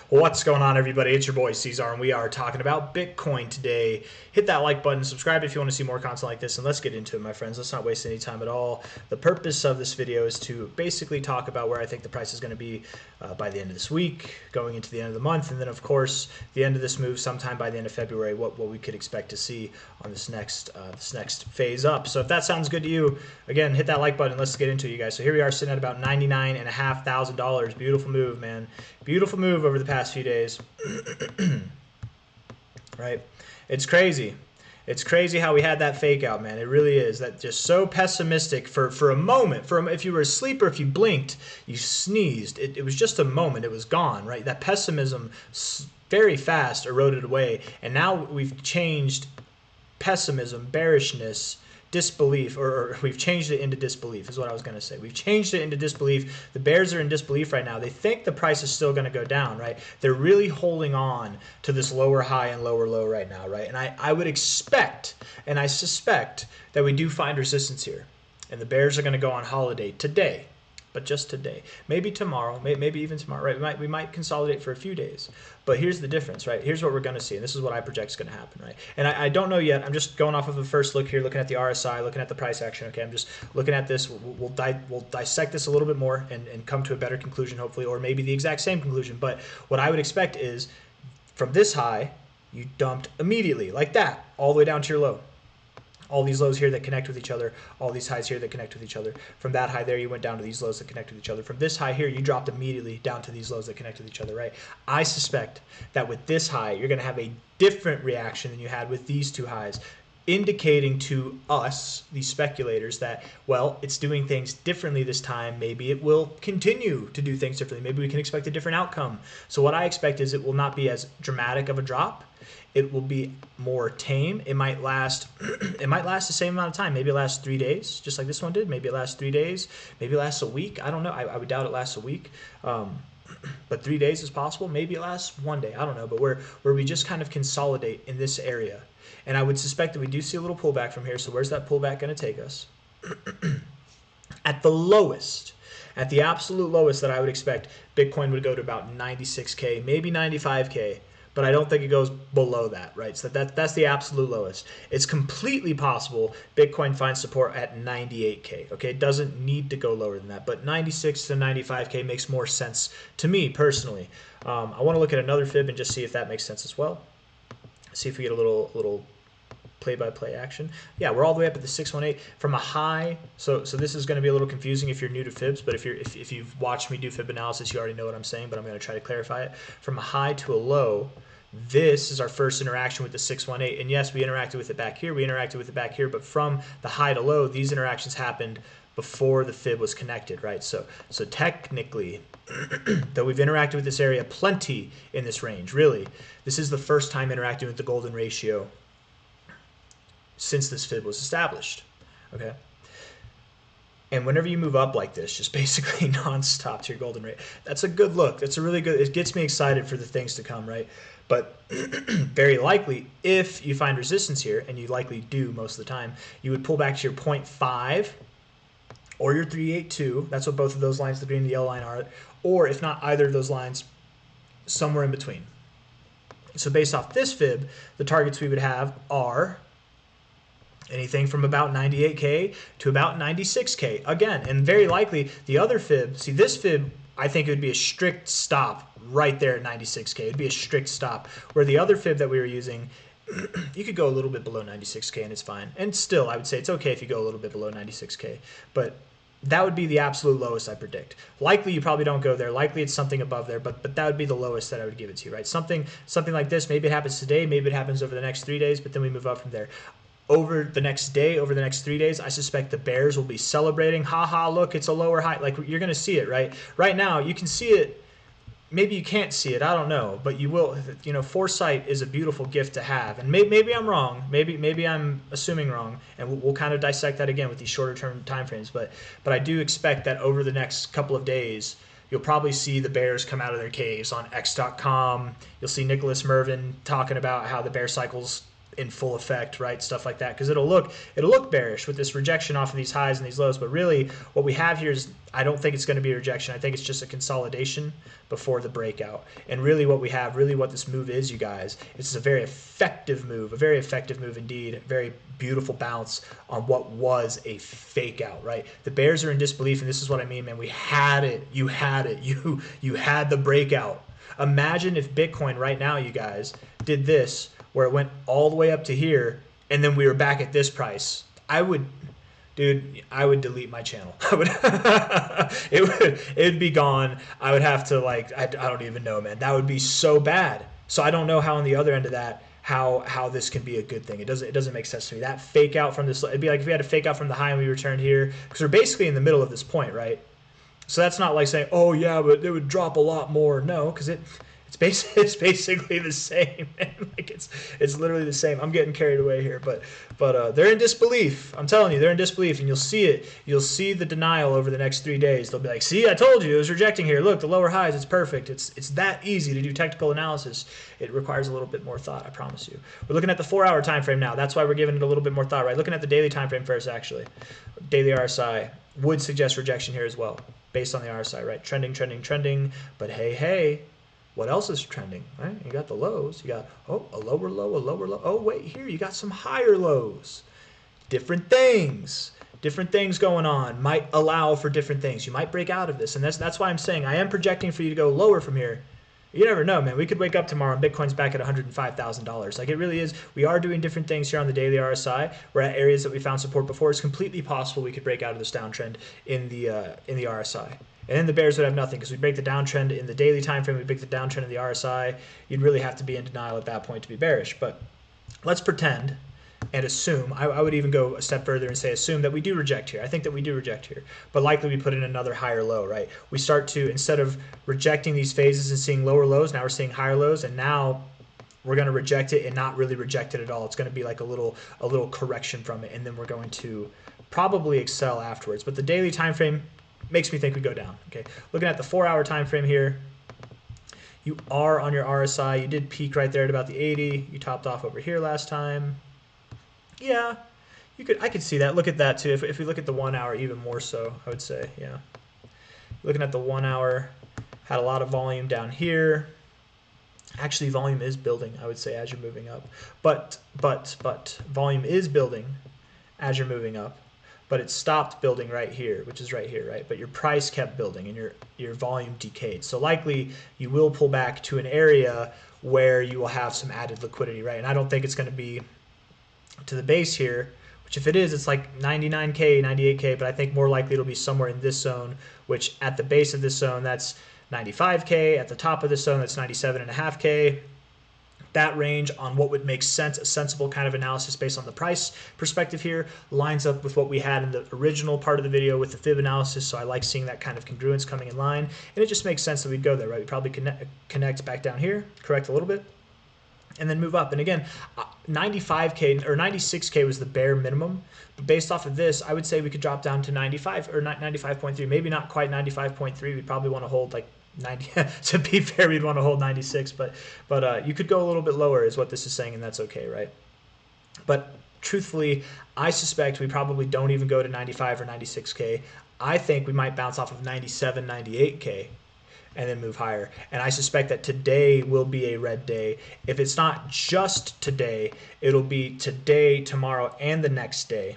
What's going on, everybody? It's your boy C-Zar, and we are talking about Bitcoin today. Hit that like button, subscribe if you want to see more content like this, and let's get into it, my friends. Let's not waste any time at all. The purpose of this video is to basically talk about where I think the price is going to be by the end of this week, going into the end of the month, and then, of course, the end of this move sometime by the end of February, what we could expect to see on this next phase up. So if that sounds good to you, again, hit that like button. Let's get into it, you guys. So here we are sitting at about $99,500. Beautiful move, man. Beautiful move over the past few days. Right? It's crazy. It's crazy how we had that fake out, man. It really is. That just so pessimistic for a moment. If you were asleep or if you blinked, you sneezed. It was just a moment. It was gone, right? That pessimism very fast eroded away. And now we've changed pessimism, bearishness, disbelief, or we've changed it into disbelief is what I was going to say. We've changed it into disbelief. The bears are in disbelief right now. They think the price is still going to go down, right? They're really holding on to this lower high and lower low right now, right? And I would expect, and I suspect, that we do find resistance here. And the bears are going to go on holiday today, but just today. Maybe tomorrow, maybe even tomorrow, right? We might consolidate for a few days. But here's the difference, right? Here's what we're going to see, and this is what I project is going to happen, right? And I don't know yet. I'm just going off of the first look here, looking at the RSI, looking at the price action, okay? I'm just looking at this. We'll dissect this a little bit more and come to a better conclusion, hopefully, or maybe the exact same conclusion. But what I would expect is from this high, you dumped immediately, like that, all the way down to your low. All these lows here that connect with each other, all these highs here that connect with each other. From that high there, you went down to these lows that connect with each other. From this high here, you dropped immediately down to these lows that connect with each other, right? I suspect that with this high, you're going to have a different reaction than you had with these two highs, indicating to us, these speculators, that, well, it's doing things differently this time. Maybe it will continue to do things differently. Maybe we can expect a different outcome. So what I expect is it will not be as dramatic of a drop. It will be more tame. It might last the same amount of time. Maybe it lasts 3 days, just like this one did. Maybe it lasts 3 days. Maybe it lasts a week. I don't know. I would doubt it lasts a week. But 3 days is possible. Maybe it lasts 1 day. I don't know. But where we just kind of consolidate in this area. And I would suspect that we do see a little pullback from here. So where's that pullback going to take us? At the lowest, at the absolute lowest that I would expect, Bitcoin would go to about 96K, maybe 95K. But I don't think it goes below that, right? So that's the absolute lowest. It's completely possible Bitcoin finds support at 98K, okay? It doesn't need to go lower than that, but 96 to 95K makes more sense to me personally. I want to look at another fib and just see if that makes sense as well. See if we get a little play-by-play action. Yeah, we're all the way up at the 618 from a high. So this is going to be a little confusing if you're new to fibs, but if you've watched me do fib analysis, you already know what I'm saying, but I'm going to try to clarify it. From a high to a low, this is our first interaction with the 618. And yes, we interacted with it back here. We interacted with it back here, but from the high to low, these interactions happened before the fib was connected, right? So technically, though we've interacted with this area plenty in this range, really, this is the first time interacting with the golden ratio since this fib was established, okay? And whenever you move up like this, just basically nonstop to your golden rate, that's a good look. That's a really good, it gets me excited for the things to come, right? But very likely, if you find resistance here, and you likely do most of the time, you would pull back to your 0.5 or your 382. That's what both of those lines, the green and the yellow line, are. Or if not either of those lines, somewhere in between. So based off this fib, the targets we would have are anything from about 98K to about 96K. Again, and very likely the other fib, see this fib, I think it would be a strict stop right there at 96K. It would be a strict stop. Where the other fib that we were using, you could go a little bit below 96K and it's fine. And still, I would say it's okay if you go a little bit below 96K. But that would be the absolute lowest I predict. Likely you probably don't go there. Likely it's something above there, but that would be the lowest that I would give it to you, right? Something like this, maybe it happens today, maybe it happens over the next 3 days, but then we move up from there. Over the next day, over the next 3 days, I suspect the bears will be celebrating. Haha, look, it's a lower high. Like, you're going to see it, right? Right now, you can see it. Maybe you can't see it. I don't know. But you will. You know, foresight is a beautiful gift to have. And maybe I'm wrong. Maybe I'm assuming wrong. And we'll kind of dissect that again with these shorter term time frames. But I do expect that over the next couple of days, you'll probably see the bears come out of their caves on X.com. You'll see Nicholas Mervin talking about how the bear cycle's in full effect, right? Stuff like that, because it'll look bearish with this rejection off of these highs and these lows. But really, what we have here is, I don't think it's going to be a rejection. I think it's just a consolidation before the breakout. And really, what we have, really what this move is, you guys, is a very effective move indeed. A very beautiful bounce on what was a fake out, right? The bears are in disbelief, and this is what I mean, man. We had it. You had it. You had the breakout. Imagine if Bitcoin right now, you guys, did this, where it went all the way up to here, and then we were back at this price. I would delete my channel. It'd be gone. I would have to, like, I don't even know, man. That would be so bad. So I don't know how on the other end of that, how this can be a good thing. It doesn't make sense to me. That fake out from this, it'd be like if we had a fake out from the high and we returned here, because we're basically in the middle of this point, right? So that's not like saying, oh yeah, but it would drop a lot more. No, because it's basically the same, man. Like it's literally the same. I'm getting carried away here, but they're in disbelief. I'm telling you, they're in disbelief, and you'll see it. You'll see the denial over the next 3 days. They'll be like, see, I told you, it was rejecting here. Look, the lower highs, it's perfect. It's that easy to do technical analysis. It requires a little bit more thought, I promise you. We're looking at the 4-hour time frame now. That's why we're giving it a little bit more thought, right? Looking at the daily time frame first, actually. Daily RSI would suggest rejection here as well, based on the RSI, right? Trending. But hey, what else is trending, right? You got the lows. You got, a lower low. Oh, wait, here you got some higher lows. Different things going on might allow for different things. You might break out of this, and that's why I'm saying I am projecting for you to go lower from here. You never know, man. We could wake up tomorrow and Bitcoin's back at $105,000. Like, it really is. We are doing different things here on the daily RSI. We're at areas that we found support before. It's completely possible we could break out of this downtrend in the RSI. And then the bears would have nothing, because we break the downtrend in the daily time frame, we break the downtrend in the RSI. You'd really have to be in denial at that point to be bearish. But let's pretend and assume, I would even go a step further and say assume that we do reject here. I think that we do reject here, but likely we put in another higher low, right? We start to, instead of rejecting these phases and seeing lower lows, now we're seeing higher lows, and now we're going to reject it and not really reject it at all. It's going to be like a little correction from it, and then we're going to probably excel afterwards. But the daily time frame makes me think we go down. Okay, looking at the 4-hour time frame here, you are on your RSI. You did peak right there at about the 80. You topped off over here last time. Yeah, I could see that. Look at that too. If we look at the 1 hour, even more so, I would say. Yeah, looking at the 1 hour, had a lot of volume down here. Actually, volume is building, I would say, as you're moving up. But volume is building as you're moving up. But it stopped building right here, which is right here, right? But your price kept building and your volume decayed. So likely you will pull back to an area where you will have some added liquidity, right? And I don't think it's going to be to the base here, which if it is, it's like 99K, 98K, but I think more likely it'll be somewhere in this zone, which at the base of this zone, that's 95K. At the top of this zone, that's 97.5K. That range on what would make sense, a sensible kind of analysis based on the price perspective here, lines up with what we had in the original part of the video with the fib analysis. So I like seeing that kind of congruence coming in line, and it just makes sense that we'd go there, right? We'd probably connect back down here, correct a little bit, and then move up. And again, 95K or 96K was the bare minimum. But based off of this, I would say we could drop down to 95 or 95.3, maybe not quite 95.3. We'd probably want to hold like 90. To be fair, we'd want to hold 96, but you could go a little bit lower is what this is saying, and that's okay, right? But truthfully, I suspect we probably don't even go to 95 or 96K. I think we might bounce off of 97, 98K and then move higher. And I suspect that today will be a red day. If it's not just today, it'll be today, tomorrow, and the next day.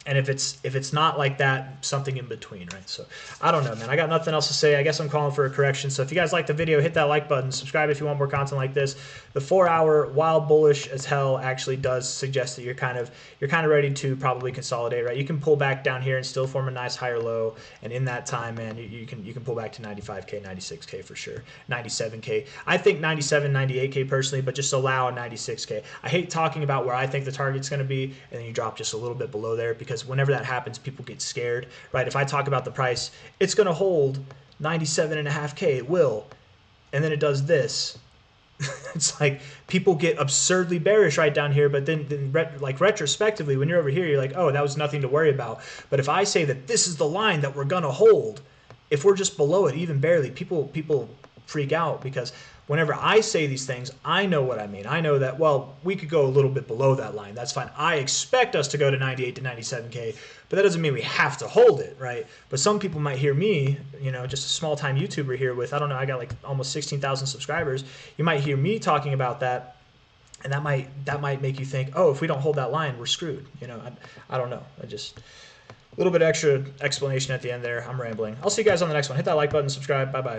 And if it's not like that, something in between, right? So I don't know, man. I got nothing else to say. I guess I'm calling for a correction. So if you guys like the video, hit that like button. Subscribe if you want more content like this. The 4-hour, while bullish as hell, actually does suggest that you're kind of ready to probably consolidate, right? You can pull back down here and still form a nice higher low. And in that time, man, you can pull back to 95K, 96K for sure, 97K. I think 97, 98K personally, but just allow a 96K. I hate talking about where I think the target's going to be, and then you drop just a little bit below there, because whenever that happens, people get scared, right? If I talk about the price, it's going to hold 97.5K, it will, and then it does this. It's like people get absurdly bearish right down here, but then like retrospectively, when you're over here, you're like, oh, that was nothing to worry about. But if I say that this is the line that we're going to hold, if we're just below it, even barely, people freak out, because whenever I say these things, I know what I mean. I know that, well, we could go a little bit below that line. That's fine. I expect us to go to 98 to 97K, but that doesn't mean we have to hold it, right? But some people might hear me, just a small-time YouTuber here with, I don't know, I got like almost 16,000 subscribers. You might hear me talking about that, and that might make you think, oh, if we don't hold that line, we're screwed. I don't know. A little bit extra explanation at the end there. I'm rambling. I'll see you guys on the next one. Hit that like button, subscribe. Bye-bye.